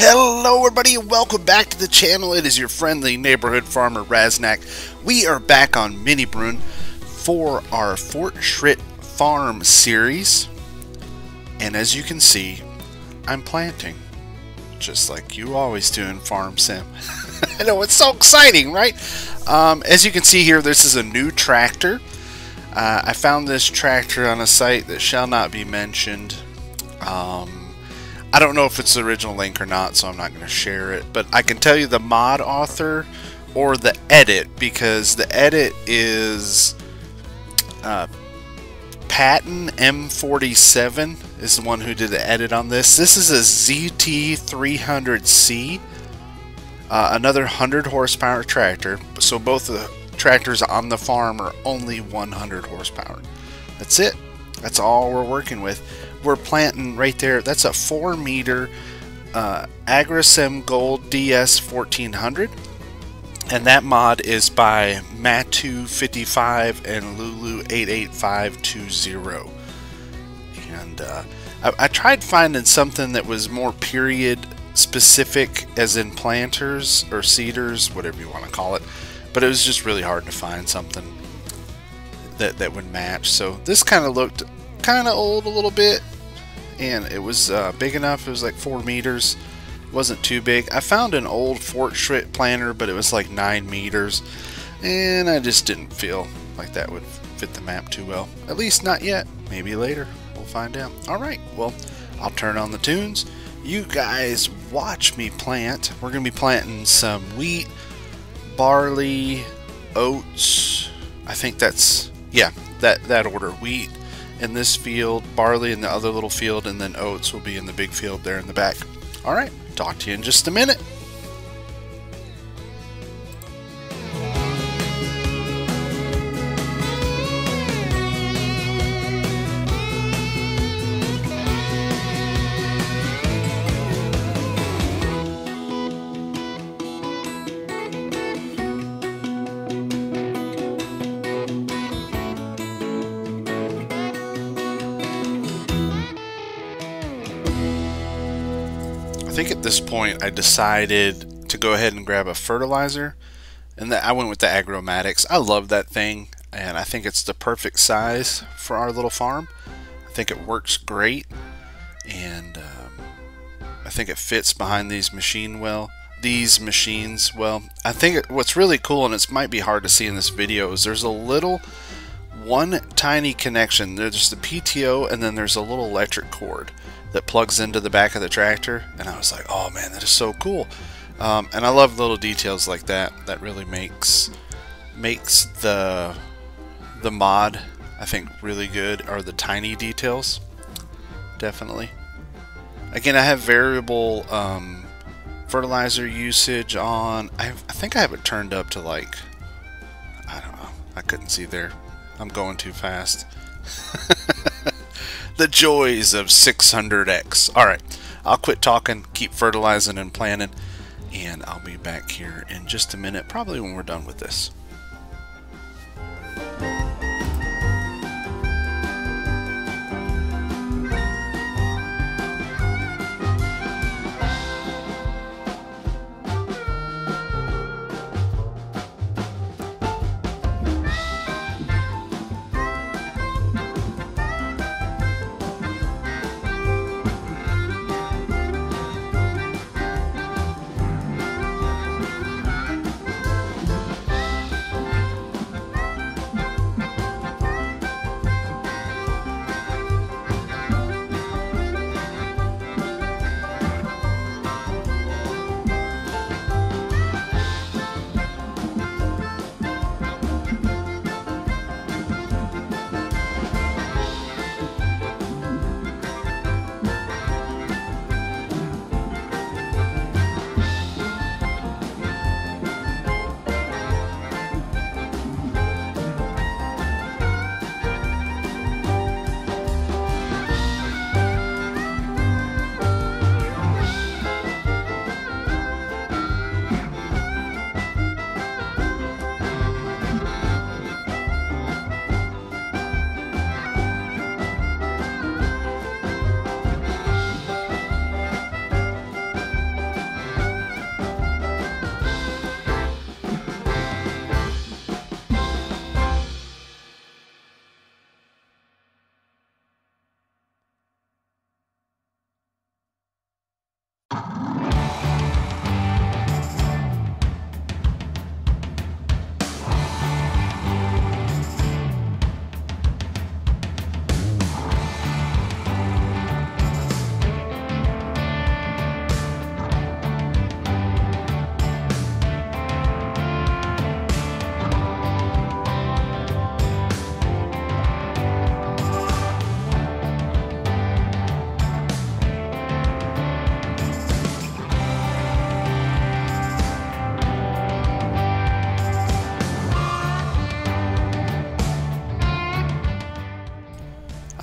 Hello everybody and welcome back to the channel. It is your friendly neighborhood farmer Raznac. We are back on Mini Brunn for our Fortschritt farm series. And as you can see, I'm planting. Just like you always do in Farm Sim. I know, it's so exciting, right? As you can see here, this is a new tractor. I found this tractor on a site that shall not be mentioned. I don't know if it's the original link or not, so I'm not going to share it. But I can tell you the mod author or the edit, because the edit is Patton M47 is the one who did the edit on this. This is a ZT300C, another 100 horsepower tractor. So both the tractors on the farm are only 100 horsepower. That's it. That's all we're working with. We're planting right there. That's a 4-meter Agricem Gold DS 1400, and that mod is by Matu55 and Lulu88520. And I tried finding something that was more period specific, as in planters or seeders, whatever you want to call it, but it was just really hard to find something that would match. So this kind of looked kind of old a little bit, and it was big enough. It was like 4 meters. It wasn't too big. I found an old Fortschritt planter, but it was like 9 meters, and I just didn't feel like that would fit the map too well. At least not yet. Maybe later. We'll find out. Alright, well, I'll turn on the tunes. You guys watch me plant. We're going to be planting some wheat, barley, oats. I think that's, yeah, that order. Wheat in this field, barley in the other little field, and then oats will be in the big field there in the back. Alright, talk to you in just a minute. I think at this point I decided to go ahead and grab a fertilizer, and I went with the Agromatics. I love that thing, and I think it's the perfect size for our little farm. I think it works great, and I think it fits behind these machines well. I think what's really cool, and it might be hard to see in this video, is there's a little one tiny connection. There's the PTO, and then there's a little electric cord that plugs into the back of the tractor, and I was like, oh man, that is so cool. And I love little details like that. That really makes the mod, I think, really good, are the tiny details. Definitely. Again, I have variable fertilizer usage on. I think I have it turned up to, like, I don't know, I couldn't see there. I'm going too fast. The joys of 600X. Alright, I'll quit talking, keep fertilizing and planting, and I'll be back here in just a minute, probably when we're done with this.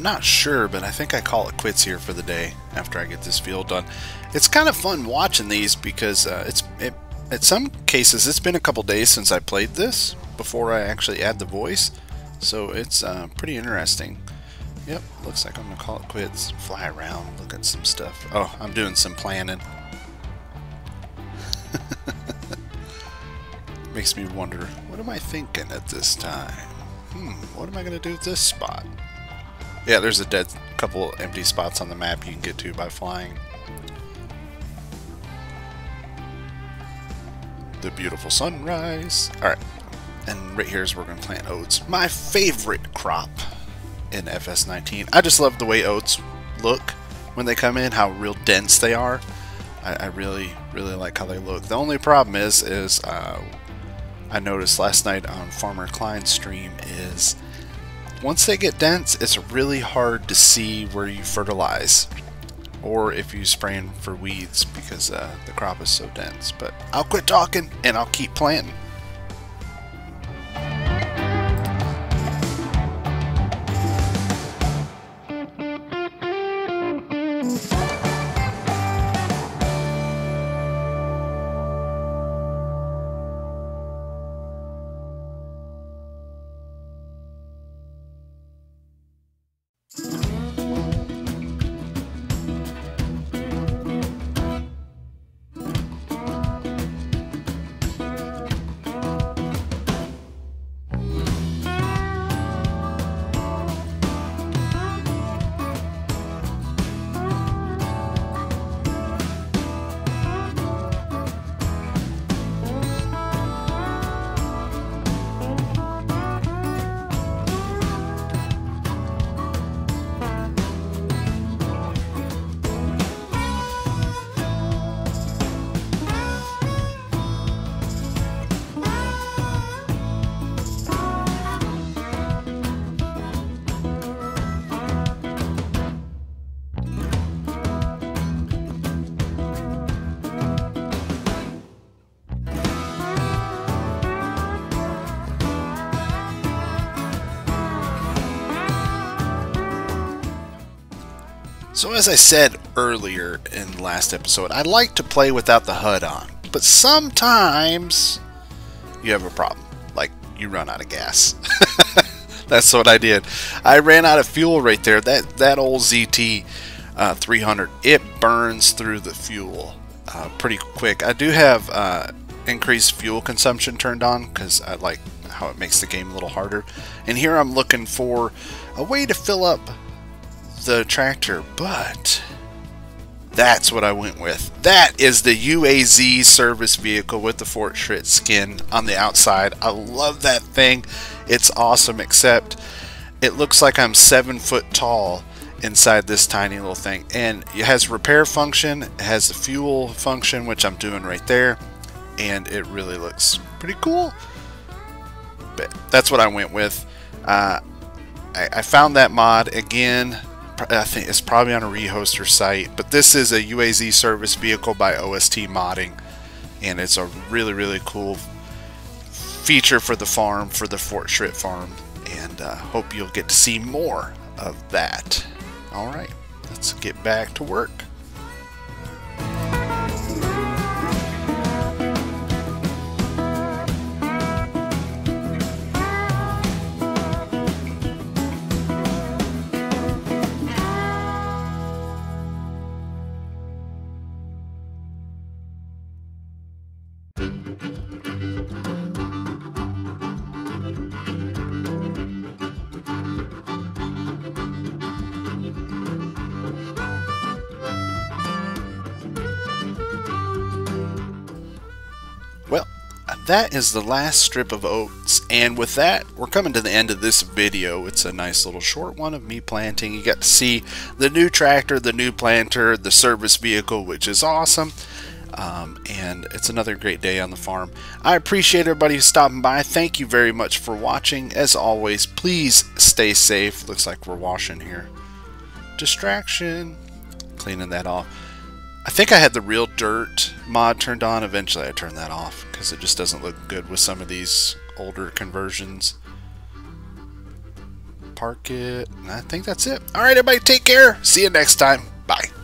I'm not sure, but I think I call it quits here for the day after I get this field done. It's kind of fun watching these because in some cases it's been a couple days since I played this before I actually add the voice, so it's pretty interesting. Yep, looks like I'm gonna call it quits. Fly around, look at some stuff. Oh, I'm doing some planning. Makes me wonder, what am I thinking at this time? What am I gonna do with this spot? Yeah, there's a couple empty spots on the map you can get to by flying. The beautiful sunrise. Alright, and right here is where we're gonna plant oats. My favorite crop in FS19. I just love the way oats look when they come in, how real dense they are. I really like how they look. The only problem is I noticed last night on Farmer Klein's stream is once they get dense, it's really hard to see where you fertilize or if you spraying for weeds because the crop is so dense. But I'll quit talking and I'll keep planting. So as I said earlier in the last episode, I like to play without the HUD on, but sometimes you have a problem, like you run out of gas. That's what I did. I ran out of fuel right there. That old ZT 300, it burns through the fuel pretty quick. I do have increased fuel consumption turned on because I like how it makes the game a little harder. And here I'm looking for a way to fill up the tractor, but that's what I went with. That is the UAZ service vehicle with the Fortschritt skin on the outside. I love that thing. It's awesome, except it looks like I'm 7 foot tall inside this tiny little thing. And it has repair function, it has the fuel function, which I'm doing right there, and it really looks pretty cool. But that's what I went with. I found that mod again. I think it's probably on a rehoster site, but this is a UAZ service vehicle by OST Modding, and it's a really cool feature for the farm, for the Fortschritt farm, and hope you'll get to see more of that. Alright, let's get back to work. Well, that is the last strip of oats, and with that, we're coming to the end of this video. It's a nice little short one of me planting. You got to see the new tractor, the new planter, the service vehicle, which is awesome. And it's another great day on the farm. I appreciate everybody stopping by. Thank you very much for watching. As always, please stay safe. Looks like we're washing here. Distraction. Cleaning that off. I think I had the real dirt mod turned on. Eventually I turned that off because it just doesn't look good with some of these older conversions. park it. And I think that's it. All right, everybody, take care. See you next time. Bye.